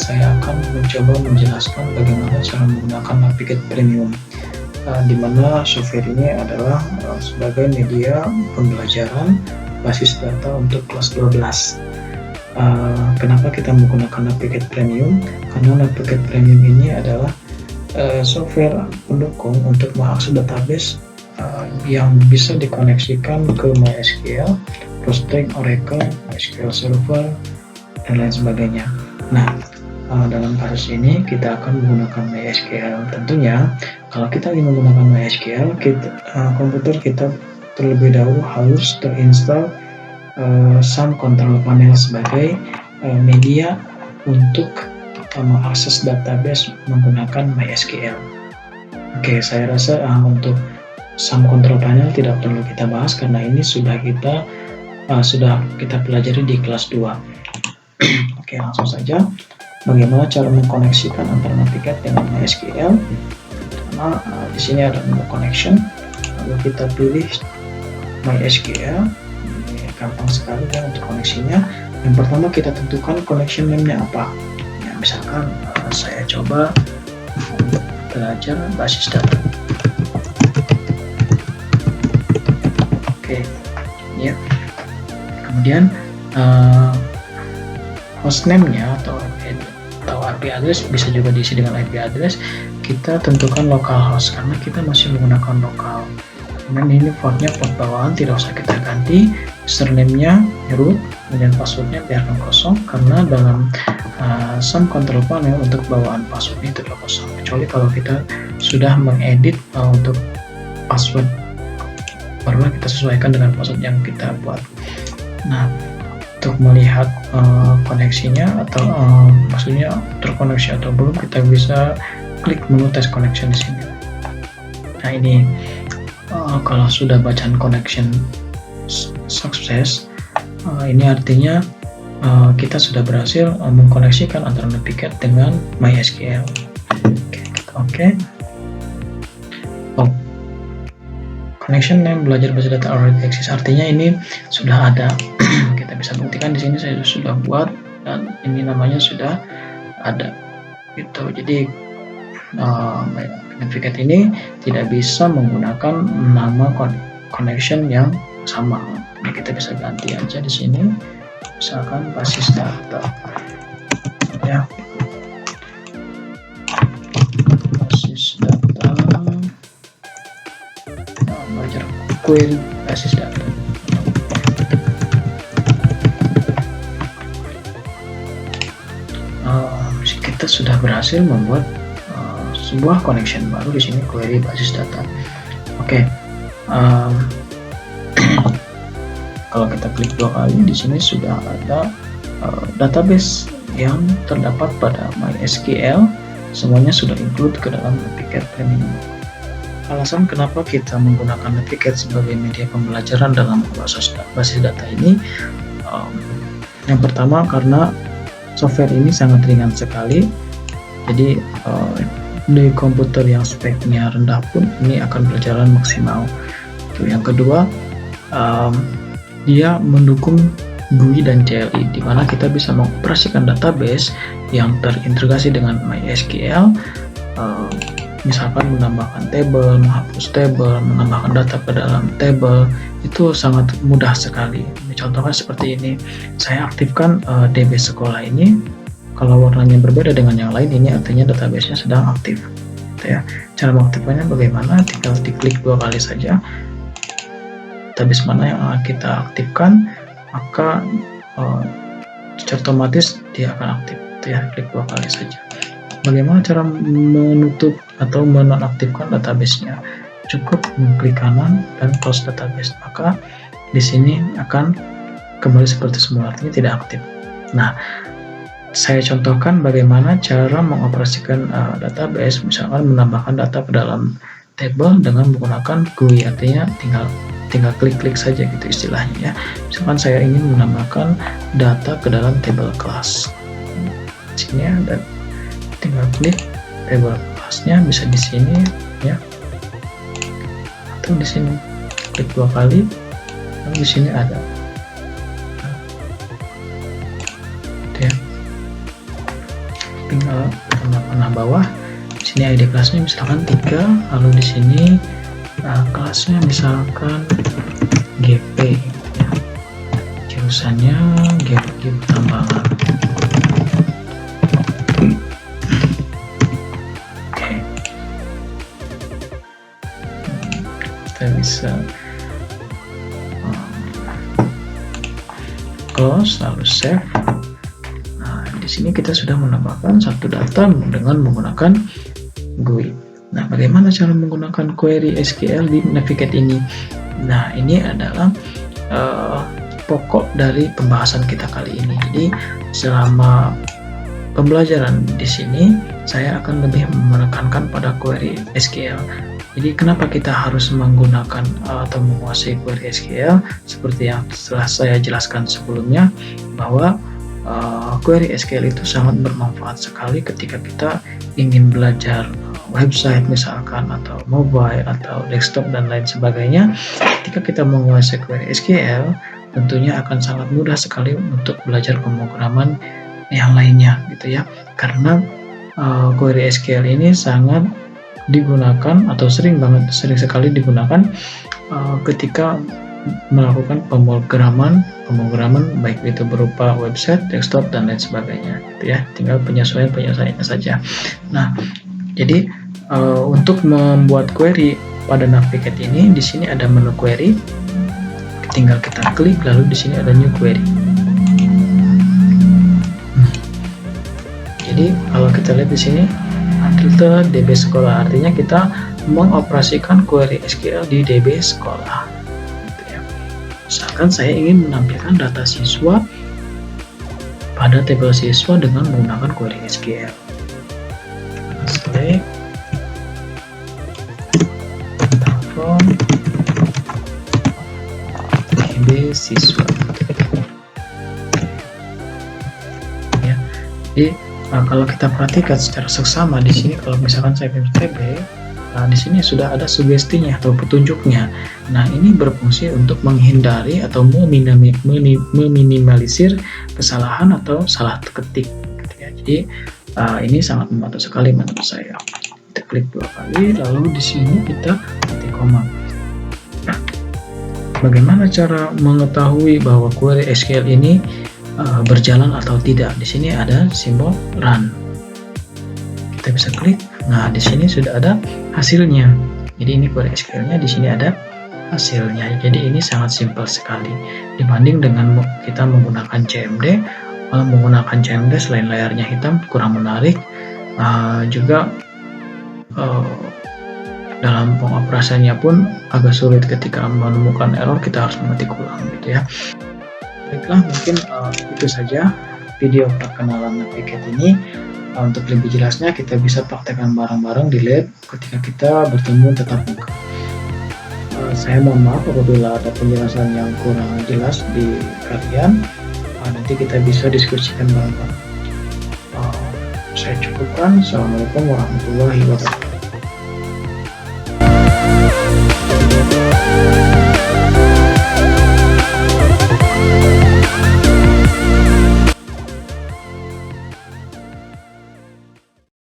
saya akan mencoba menjelaskan bagaimana cara menggunakan Navigate Premium, di mana software ini adalah sebagai media pembelajaran basis data untuk kelas 12. Kenapa kita menggunakan Navigate Premium? Karena Navigate Premium ini adalah software pendukung untuk mengakses database yang bisa dikoneksikan ke MySQL, Postgres, Oracle, MySQL Server, dan lain sebagainya. Nah, dalam kasus ini kita akan menggunakan MySQL. Tentunya kalau kita ingin menggunakan MySQL, komputer kita terlebih dahulu harus terinstall SAM Control Panel sebagai media untuk mengakses database menggunakan MySQL. Oke, saya rasa untuk SAM Control Panel tidak perlu kita bahas karena ini sudah kita pelajari di kelas 2. Oke, langsung saja. Bagaimana cara mengkoneksikan antara Navigate dengan MySQL? Pertama, di sini ada menu connection. Lalu kita pilih MySQL. Ini gampang sekali ya untuk koneksinya. Yang pertama kita tentukan connection name-nya apa. Ya, misalkan saya coba belajar basis data. Oke, ya. Kemudian hostname-nya atau IP address bisa juga diisi dengan IP address. Kita tentukan localhost karena kita masih menggunakan lokal. Kemudian ini portnya port bawaan, tidak usah kita ganti. Username-nya root, kemudian passwordnya biarkan kosong karena dalam SAM Control Panel untuk bawaan passwordnya itu kosong. Kecuali kalau kita sudah mengedit untuk password, barulah kita sesuaikan dengan password yang kita buat. Nah, untuk melihat koneksinya atau maksudnya terkoneksi atau belum, kita bisa klik menu test connection di sini. Nah, ini kalau sudah bacaan connection sukses, ini artinya kita sudah berhasil mengkoneksikan antara Navigate dengan MySQL. Oke. Connection name belajar basis data already exist, artinya ini sudah ada. Kita bisa buktikan di sini saya sudah buat dan ini namanya sudah ada. Gitu. Jadi Navigate ini tidak bisa menggunakan nama connection yang sama. Ini kita bisa ganti aja di sini, misalkan basis data. Ya. Basis data. Belajar query basis data. Kita sudah berhasil membuat sebuah connection baru di sini, query basis data. Oke. Kalau kita klik 2 kali di sini sudah ada database yang terdapat pada MySQL, semuanya sudah include ke dalam Navigate Premium. Alasan kenapa kita menggunakan Navigate sebagai media pembelajaran dalam basis data ini, yang pertama karena software ini sangat ringan sekali, jadi di komputer yang speknya rendah pun ini akan berjalan maksimal. Yang kedua, dia mendukung GUI dan CLI, di mana kita bisa mengoperasikan database yang terintegrasi dengan MySQL, misalkan menambahkan table, menghapus table, menambahkan data ke dalam table, itu sangat mudah sekali. Contohnya seperti ini, saya aktifkan DB sekolah ini. Kalau warnanya berbeda dengan yang lain, ini artinya database-nya sedang aktif. Ya. Cara mengaktifkannya bagaimana? Tinggal diklik 2 kali saja. Database mana yang kita aktifkan, maka secara otomatis dia akan aktif. Ya, klik 2 kali saja. Bagaimana cara menutup atau menonaktifkan database-nya? Cukup mengklik kanan dan close database, maka di sini akan kembali seperti semula, artinya tidak aktif. Nah, saya contohkan bagaimana cara mengoperasikan database, misalkan menambahkan data ke dalam table dengan menggunakan GUI, artinya tinggal klik-klik saja gitu istilahnya ya. Misalkan saya ingin menambahkan data ke dalam table class. Di sini ada, tinggal klik table class-nya, bisa di sini ya. Atau di sini klik 2 kali, lalu di sini ada. bawah. Di sini ID kelasnya misalkan 3, lalu di sini kelasnya misalkan GP, ya. Jurusannya geologi pertambangan. Oke, kita bisa close lalu save. Nah, di sini kita sudah menambahkan satu data dengan menggunakan GUI. Nah, bagaimana cara menggunakan query SQL di Navigate ini? Nah, ini adalah pokok dari pembahasan kita kali ini. Jadi, selama pembelajaran di sini, saya akan lebih menekankan pada query SQL. Jadi, kenapa kita harus menggunakan atau menguasai query SQL? Seperti yang telah saya jelaskan sebelumnya, bahwa query SQL itu sangat bermanfaat sekali ketika kita ingin belajar website misalkan, atau mobile, atau desktop, dan lain sebagainya. Ketika kita menguasai query SQL, tentunya akan sangat mudah sekali untuk belajar pemrograman yang lainnya, gitu ya. Karena query SQL ini sangat digunakan atau sering sekali digunakan ketika melakukan pemrograman baik itu berupa website, desktop, dan lain sebagainya, gitu ya. Tinggal penyesuaiannya saja. Nah, jadi untuk membuat query pada Navigate ini, di sini ada menu query, tinggal kita klik, lalu di sini ada new query. Jadi kalau kita lihat di sini filter DB sekolah, artinya kita mengoperasikan query SQL di DB sekolah. Gitu ya. Misalkan saya ingin menampilkan data siswa pada tabel siswa dengan menggunakan query SQL. Select telepon DB siswa. Ya. Jadi kalau kita perhatikan secara seksama di sini, kalau misalkan saya pilih TB, di sini sudah ada sugestinya atau petunjuknya. Nah, ini berfungsi untuk menghindari atau meminimalisir kesalahan atau salah ketik. Gitu ya. Jadi ini sangat membantu sekali menurut saya. Kita klik 2 kali, lalu di sini kita ketik koma. Nah, bagaimana cara mengetahui bahwa query SQL ini berjalan atau tidak? Di sini ada simbol run. Kita bisa klik. Nah, di sini sudah ada hasilnya. Jadi ini query SQL-nya, di sini ada hasilnya. Jadi ini sangat simpel sekali dibanding dengan kita menggunakan CMD. Kalau menggunakan CMD, selain layarnya hitam kurang menarik, juga dalam pengoperasiannya pun agak sulit. Ketika menemukan error, kita harus mengetik ulang, gitu ya. Baiklah, mungkin itu saja video perkenalan Navigate ini. Untuk lebih jelasnya kita bisa praktekkan bareng-bareng di lab ketika kita bertemu tatap muka. Saya mohon maaf apabila ada penjelasan yang kurang jelas di kalian. Nanti kita bisa diskusikan bareng-bareng. Saya cukupkan. Assalamualaikum warahmatullahi wabarakatuh.